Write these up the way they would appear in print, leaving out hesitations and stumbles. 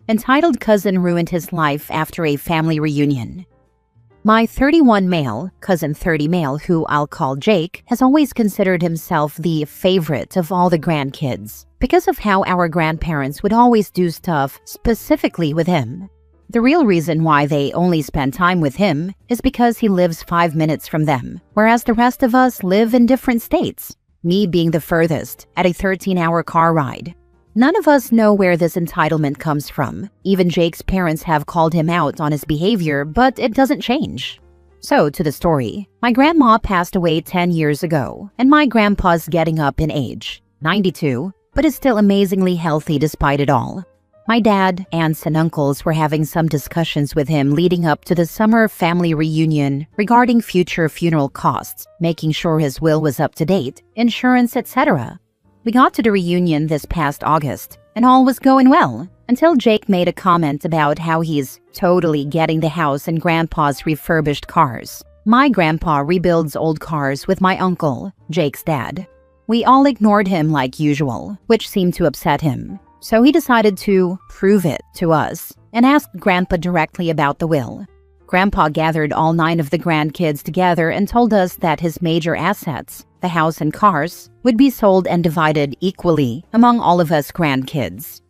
entitled cousin ruined his life after a family reunion. My 31 male, cousin 30 male, who I'll call Jake, has always considered himself the favorite of all the grandkids because of how our grandparents would always do stuff specifically with him. The real reason why they only spend time with him is because he lives 5 minutes from them, whereas the rest of us live in different states, me being the furthest at a 13-hour car ride. None of us know where this entitlement comes from. Even Jake's parents have called him out on his behavior, but it doesn't change. So, to the story. My grandma passed away 10 years ago, and my grandpa's getting up in age, 92, but is still amazingly healthy despite it all. My dad, aunts, and uncles were having some discussions with him leading up to the summer family reunion regarding future funeral costs, making sure his will was up to date, insurance, etc. We got to the reunion this past August, and all was going well, until Jake made a comment about how he's totally getting the house and Grandpa's refurbished cars. My grandpa rebuilds old cars with my uncle, Jake's dad. We all ignored him like usual, which seemed to upset him. So he decided to prove it to us and asked Grandpa directly about the will. Grandpa gathered all 9 of the grandkids together and told us that his major assets, the house and cars, would be sold and divided equally among all of us grandkids.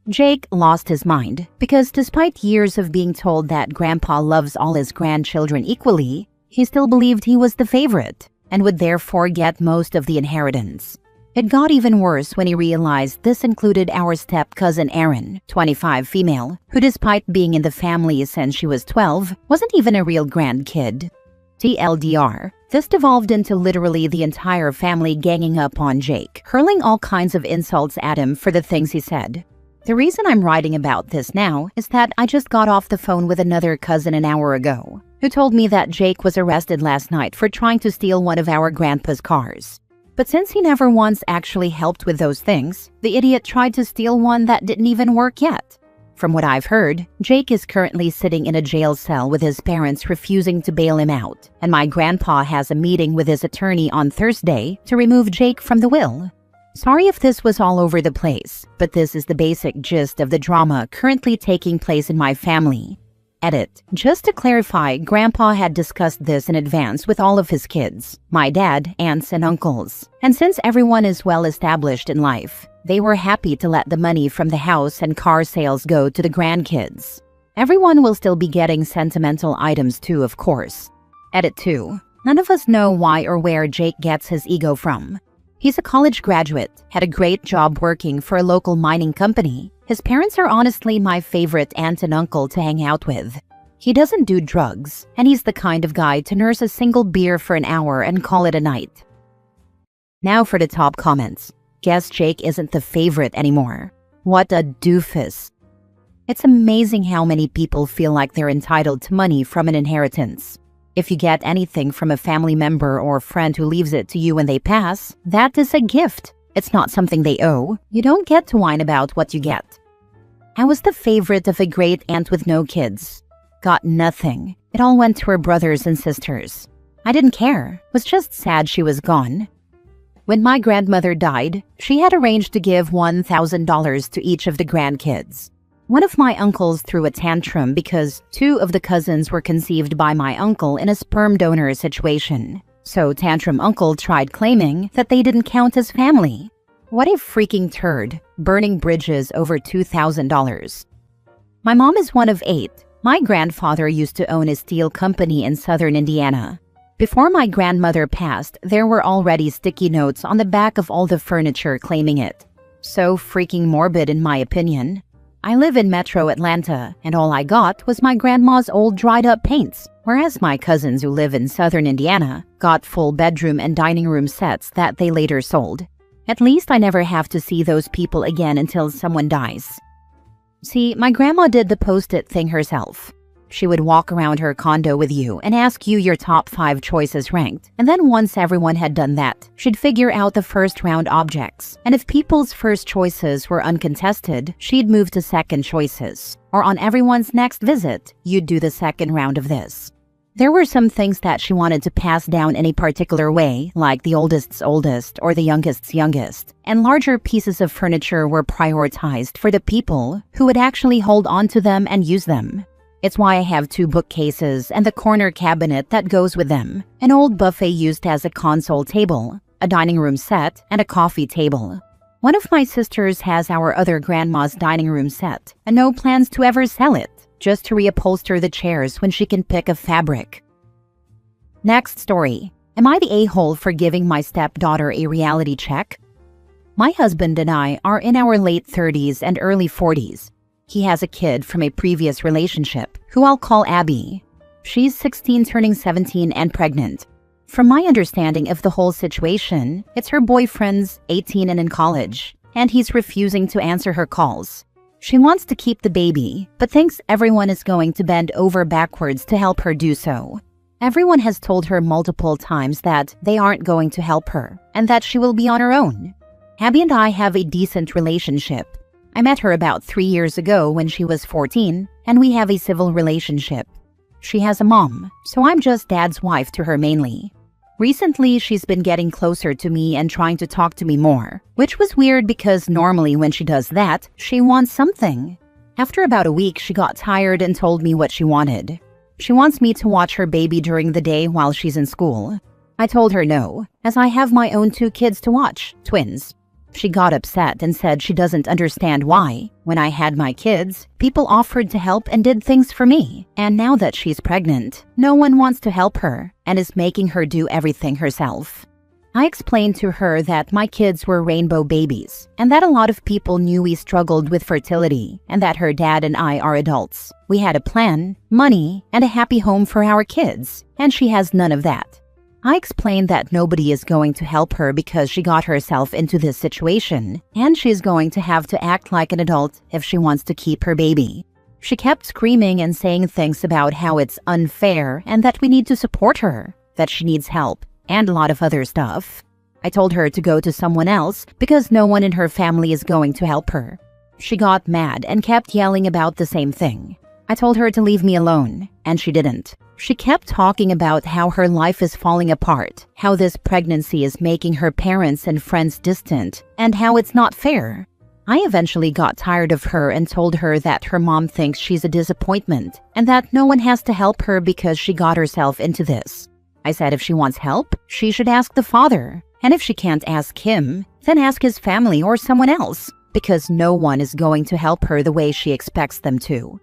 Jake lost his mind because despite years of being told that Grandpa loves all his grandchildren equally, he still believed he was the favorite and would therefore get most of the inheritance. It got even worse when he realized this included our step-cousin Erin, 25 female, who despite being in the family since she was 12, wasn't even a real grandkid. TLDR, this devolved into literally the entire family ganging up on Jake, hurling all kinds of insults at him for the things he said. The reason I'm writing about this now is that I just got off the phone with another cousin an hour ago, who told me that Jake was arrested last night for trying to steal one of our grandpa's cars. But since he never once actually helped with those things, the idiot tried to steal one that didn't even work yet. From what I've heard, Jake is currently sitting in a jail cell with his parents refusing to bail him out, and my grandpa has a meeting with his attorney on Thursday to remove Jake from the will. Sorry if this was all over the place, but this is the basic gist of the drama currently taking place in my family. Edit. Just to clarify, Grandpa had discussed this in advance with all of his kids, my dad, aunts, and uncles. And since everyone is well established in life, they were happy to let the money from the house and car sales go to the grandkids. Everyone will still be getting sentimental items too, of course. Edit 2. None of us know why or where Jake gets his ego from. He's a college graduate, had a great job working for a local mining company. His parents are honestly my favorite aunt and uncle to hang out with. He doesn't do drugs, and he's the kind of guy to nurse a single beer for an hour and call it a night. Now for the top comments. Guess Jake isn't the favorite anymore. What a doofus. It's amazing how many people feel like they're entitled to money from an inheritance. If you get anything from a family member or friend who leaves it to you when they pass, that is a gift. It's not something they owe. You don't get to whine about what you get. I was the favorite of a great aunt with no kids. Got nothing. It all went to her brothers and sisters. I didn't care. Was just sad she was gone. When my grandmother died, she had arranged to give $1,000 to each of the grandkids. One of my uncles threw a tantrum because 2 of the cousins were conceived by my uncle in a sperm donor situation. So Tantrum Uncle tried claiming that they didn't count as family. What a freaking turd, burning bridges over $2,000. My mom is one of 8. My grandfather used to own a steel company in southern Indiana. Before my grandmother passed, there were already sticky notes on the back of all the furniture claiming it. So freaking morbid in my opinion. I live in Metro Atlanta, and all I got was my grandma's old dried-up paints, whereas my cousins who live in southern Indiana got full bedroom and dining room sets that they later sold. At least I never have to see those people again until someone dies. See, my grandma did the post-it thing herself. She would walk around her condo with you and ask you your top 5 choices ranked, and then once everyone had done that, she'd figure out the first round objects, and if people's first choices were uncontested, she'd move to second choices, or on everyone's next visit, you'd do the second round of this. There were some things that she wanted to pass down in a particular way, like the oldest's oldest or the youngest's youngest, and larger pieces of furniture were prioritized for the people who would actually hold on to them and use them. It's why I have 2 bookcases and the corner cabinet that goes with them, an old buffet used as a console table, a dining room set, and a coffee table. One of my sisters has our other grandma's dining room set, and no plans to ever sell it, just to reupholster the chairs when she can pick a fabric. Next story. Am I the a-hole for giving my stepdaughter a reality check? My husband and I are in our late 30s and early 40s. He has a kid from a previous relationship, who I'll call Abby. She's 16 turning 17 and pregnant. From my understanding of the whole situation, it's her boyfriend's 18 and in college, and he's refusing to answer her calls. She wants to keep the baby, but thinks everyone is going to bend over backwards to help her do so. Everyone has told her multiple times that they aren't going to help her, and that she will be on her own. Abby and I have a decent relationship. I met her about 3 years ago when she was 14, and we have a civil relationship. She has a mom, so I'm just dad's wife to her mainly. Recently, she's been getting closer to me and trying to talk to me more, which was weird because normally when she does that, she wants something. After about a week, she got tired and told me what she wanted. She wants me to watch her baby during the day while she's in school. I told her no, as I have my own 2 kids to watch, twins. She got upset and said she doesn't understand why, when I had my kids, people offered to help and did things for me. And now that she's pregnant, no one wants to help her and is making her do everything herself. I explained to her that my kids were rainbow babies and that a lot of people knew we struggled with fertility and that her dad and I are adults. We had a plan, money, and a happy home for our kids, and she has none of that. I explained that nobody is going to help her because she got herself into this situation, and she's going to have to act like an adult if she wants to keep her baby. She kept screaming and saying things about how it's unfair and that we need to support her, that she needs help, and a lot of other stuff. I told her to go to someone else because no one in her family is going to help her. She got mad and kept yelling about the same thing. I told her to leave me alone, and she didn't. She kept talking about how her life is falling apart, how this pregnancy is making her parents and friends distant, and how it's not fair. I eventually got tired of her and told her that her mom thinks she's a disappointment and that no one has to help her because she got herself into this. I said if she wants help, she should ask the father, and if she can't ask him, then ask his family or someone else, because no one is going to help her the way she expects them to.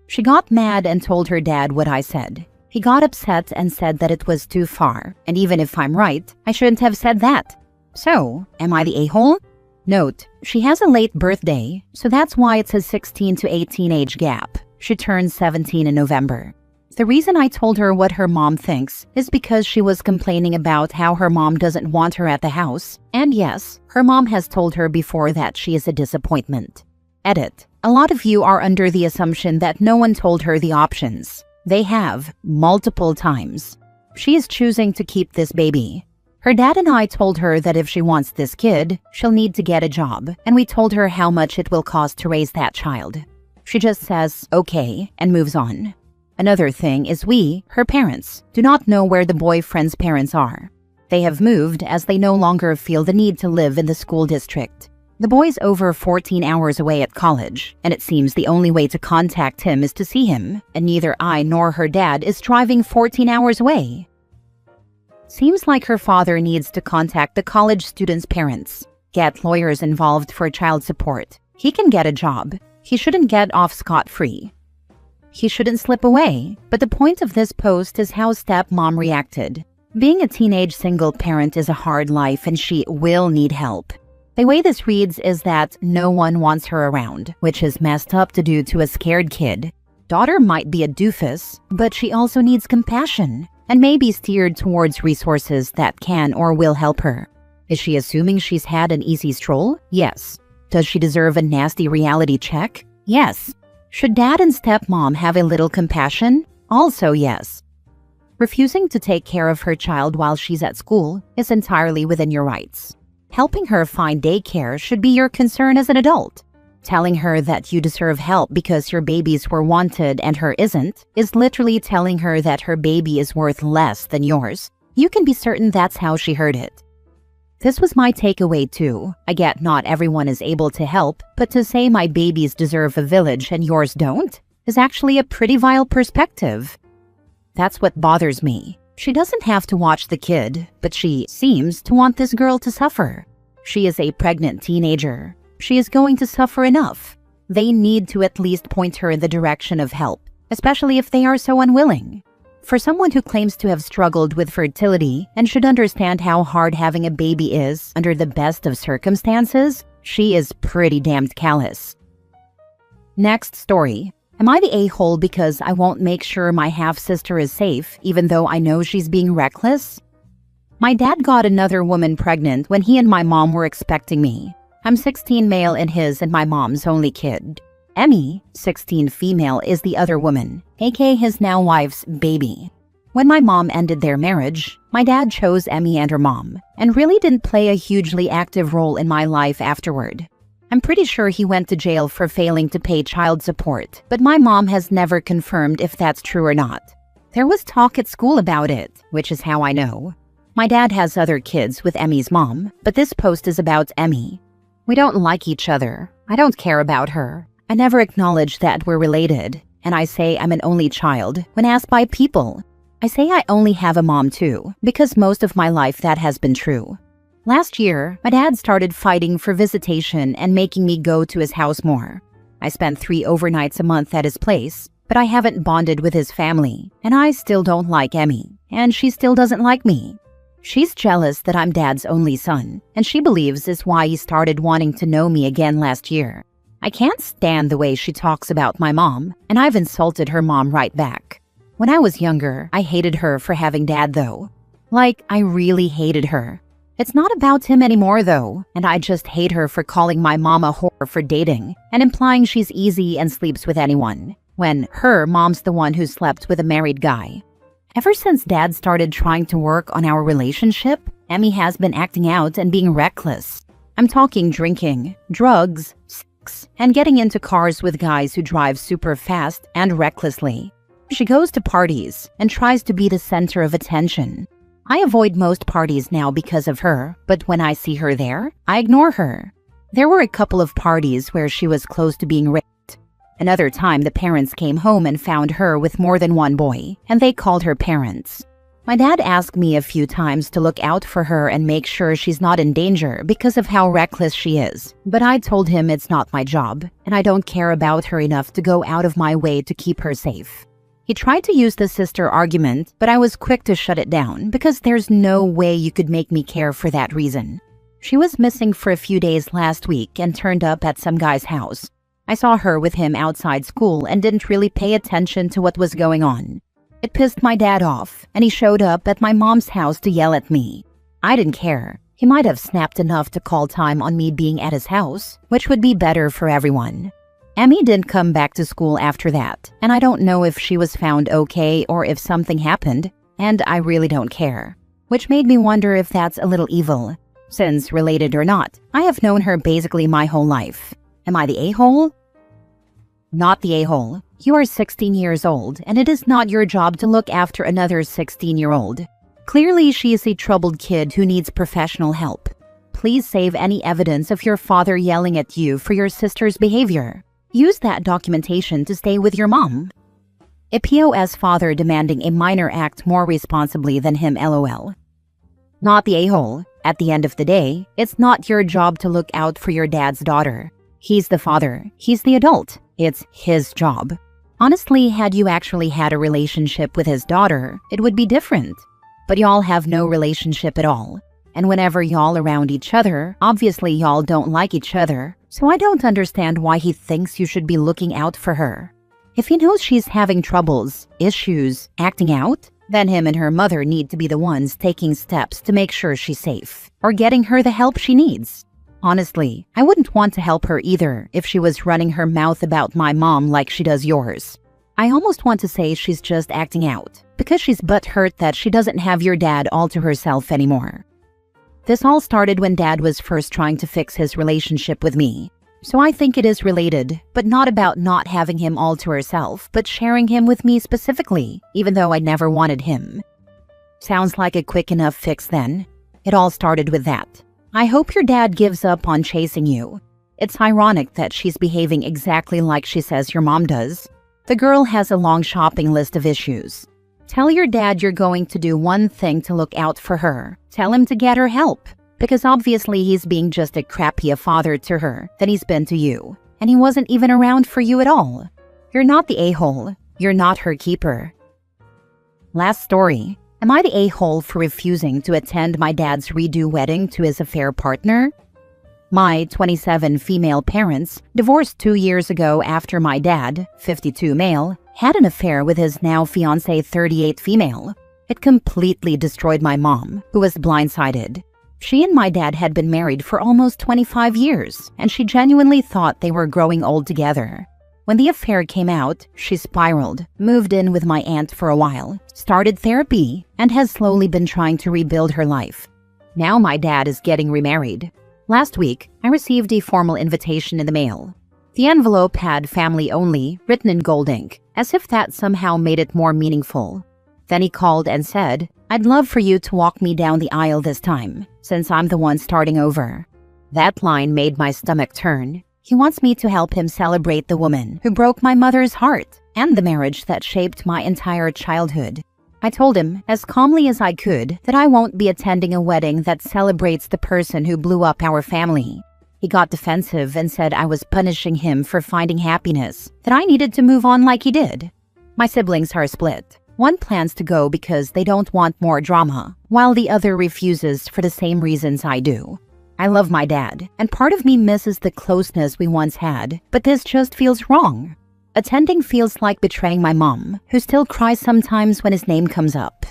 She got mad and told her dad what I said. He got upset and said that it was too far, and even if I'm right, I shouldn't have said that. So, am I the a-hole? Note, she has a late birthday, so that's why it's a 16 to 18 age gap. She turns 17 in November. The reason I told her what her mom thinks is because she was complaining about how her mom doesn't want her at the house, and yes, her mom has told her before that she is a disappointment. Edit. A lot of you are under the assumption that no one told her the options. They have, multiple times. She is choosing to keep this baby. Her dad and I told her that if she wants this kid, she'll need to get a job, and we told her how much it will cost to raise that child. She just says, okay, and moves on. Another thing is we, her parents, do not know where the boyfriend's parents are. They have moved as they no longer feel the need to live in the school district. The boy's over 14 hours away at college, and it seems the only way to contact him is to see him, and neither I nor her dad is driving 14 hours away. Seems like her father needs to contact the college student's parents, get lawyers involved for child support. He can get a job. He shouldn't get off scot-free. He shouldn't slip away, but the point of this post is how stepmom reacted. Being a teenage single parent is a hard life and she will need help. The way this reads is that no one wants her around, which is messed up to do to a scared kid. Daughter might be a doofus, but she also needs compassion and may be steered towards resources that can or will help her. Is she assuming she's had an easy stroll? Yes. Does she deserve a nasty reality check? Yes. Should dad and stepmom have a little compassion? Also yes. Refusing to take care of her child while she's at school is entirely within your rights. Helping her find daycare should be your concern as an adult. Telling her that you deserve help because your babies were wanted and her isn't is literally telling her that her baby is worth less than yours. You can be certain that's how she heard it. This was my takeaway too. I get not everyone is able to help, but to say my babies deserve a village and yours don't is actually a pretty vile perspective. That's what bothers me. She doesn't have to watch the kid, but she seems to want this girl to suffer. She is a pregnant teenager. She is going to suffer enough. They need to at least point her in the direction of help, especially if they are so unwilling. For someone who claims to have struggled with fertility and should understand how hard having a baby is under the best of circumstances, she is pretty damned callous. Next story. Am I the a-hole because I won't make sure my half-sister is safe even though I know she's being reckless? My dad got another woman pregnant when he and my mom were expecting me. I'm 16 male and his and my mom's only kid. Emmy, 16 female, is the other woman, aka his now wife's baby. When my mom ended their marriage, my dad chose Emmy and her mom, and really didn't play a hugely active role in my life afterward. I'm pretty sure he went to jail for failing to pay child support, but my mom has never confirmed if that's true or not. There was talk at school about it, which is how I know. My dad has other kids with Emmy's mom, but this post is about Emmy. We don't like each other. I don't care about her. I never acknowledge that we're related, and I say I'm an only child when asked by people. I say I only have a mom too, because most of my life that has been true. Last year, my dad started fighting for visitation and making me go to his house more. I spent 3 overnights a month at his place, but I haven't bonded with his family, and I still don't like Emmy, and she still doesn't like me. She's jealous that I'm Dad's only son, and she believes is why he started wanting to know me again last year. I can't stand the way she talks about my mom, and I've insulted her mom right back. When I was younger, I hated her for having Dad though. Like, I really hated her. It's not about him anymore though, and I just hate her for calling my mom a whore for dating and implying she's easy and sleeps with anyone, when her mom's the one who slept with a married guy. Ever since Dad started trying to work on our relationship, Emmy has been acting out and being reckless. I'm talking drinking, drugs, sex, and getting into cars with guys who drive super fast and recklessly. She goes to parties and tries to be the center of attention. I avoid most parties now because of her, but when I see her there, I ignore her. There were a couple of parties where she was close to being raped. Another time, the parents came home and found her with more than one boy, and they called her parents. My dad asked me a few times to look out for her and make sure she's not in danger because of how reckless she is, but I told him it's not my job, and I don't care about her enough to go out of my way to keep her safe. He tried to use the sister argument, but I was quick to shut it down because there's no way you could make me care for that reason. She was missing for a few days last week and turned up at some guy's house. I saw her with him outside school and didn't really pay attention to what was going on. It pissed my dad off, and he showed up at my mom's house to yell at me. I didn't care. He might have snapped enough to call time on me being at his house, which would be better for everyone. Emmy didn't come back to school after that, and I don't know if she was found okay or if something happened, and I really don't care. Which made me wonder if that's a little evil. Since, related or not, I have known her basically my whole life. Am I the a-hole? Not the a-hole. You are 16 years old, and it is not your job to look after another 16-year-old. Clearly, she is a troubled kid who needs professional help. Please save any evidence of your father yelling at you for your sister's behavior. Use that documentation to stay with your mom. A POS father demanding a minor act more responsibly than him, LOL. Not the a-hole. At the end of the day, it's not your job to look out for your dad's daughter. He's the father. He's the adult. It's his job. Honestly, had you actually had a relationship with his daughter, it would be different. But y'all have no relationship at all. And whenever y'all around each other, obviously y'all don't like each other, so I don't understand why he thinks you should be looking out for her. If he knows she's having troubles, issues, acting out, then him and her mother need to be the ones taking steps to make sure she's safe, or getting her the help she needs. Honestly, I wouldn't want to help her either if she was running her mouth about my mom like she does yours. I almost want to say she's just acting out, because she's butthurt that she doesn't have your dad all to herself anymore. This all started when Dad was first trying to fix his relationship with me. So I think it is related, but not about not having him all to herself, but sharing him with me specifically, even though I never wanted him. Sounds like a quick enough fix then. It all started with that. I hope your dad gives up on chasing you. It's ironic that she's behaving exactly like she says your mom does. The girl has a long shopping list of issues. Tell your dad you're going to do one thing to look out for her. Tell him to get her help. Because obviously he's being just a crappier father to her than he's been to you. And he wasn't even around for you at all. You're not the a-hole. You're not her keeper. Last story. Am I the a-hole for refusing to attend my dad's redo wedding to his affair partner? My 27 female parents divorced 2 years ago after my dad, 52 male, had an affair with his now fiancée 38 female. It completely destroyed my mom, who was blindsided. She and my dad had been married for almost 25 years, and she genuinely thought they were growing old together. When the affair came out, she spiraled, moved in with my aunt for a while, started therapy, and has slowly been trying to rebuild her life. Now my dad is getting remarried. Last week, I received a formal invitation in the mail. The envelope had family only, written in gold ink, as if that somehow made it more meaningful. Then he called and said, "I'd love for you to walk me down the aisle this time, since I'm the one starting over." That line made my stomach turn. He wants me to help him celebrate the woman who broke my mother's heart and the marriage that shaped my entire childhood. I told him, as calmly as I could, that I won't be attending a wedding that celebrates the person who blew up our family. He got defensive and said I was punishing him for finding happiness, that I needed to move on like he did. My siblings are split. One plans to go because they don't want more drama, while the other refuses for the same reasons I do. I love my dad, and part of me misses the closeness we once had, but this just feels wrong. Attending feels like betraying my mom, who still cries sometimes when his name comes up.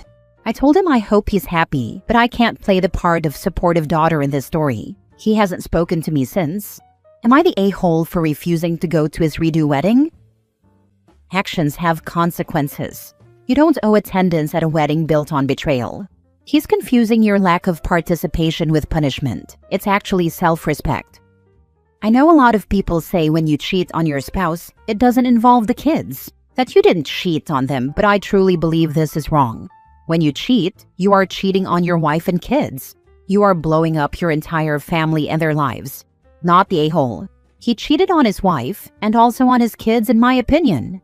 I told him I hope he's happy, but I can't play the part of supportive daughter in this story. He hasn't spoken to me since. Am I the a-hole for refusing to go to his redo wedding? Actions have consequences. You don't owe attendance at a wedding built on betrayal. He's confusing your lack of participation with punishment. It's actually self-respect. I know a lot of people say when you cheat on your spouse, it doesn't involve the kids. That you didn't cheat on them, but I truly believe this is wrong. When you cheat, you are cheating on your wife and kids. You are blowing up your entire family and their lives. Not the a-hole. He cheated on his wife and also on his kids, in my opinion.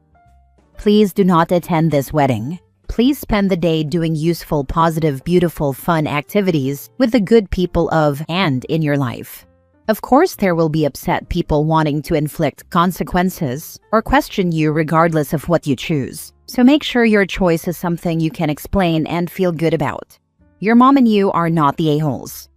Please do not attend this wedding. Please spend the day doing useful, positive, beautiful, fun activities with the good people of and in your life. Of course, there will be upset people wanting to inflict consequences or question you regardless of what you choose. So make sure your choice is something you can explain and feel good about. Your mom and you are not the a-holes.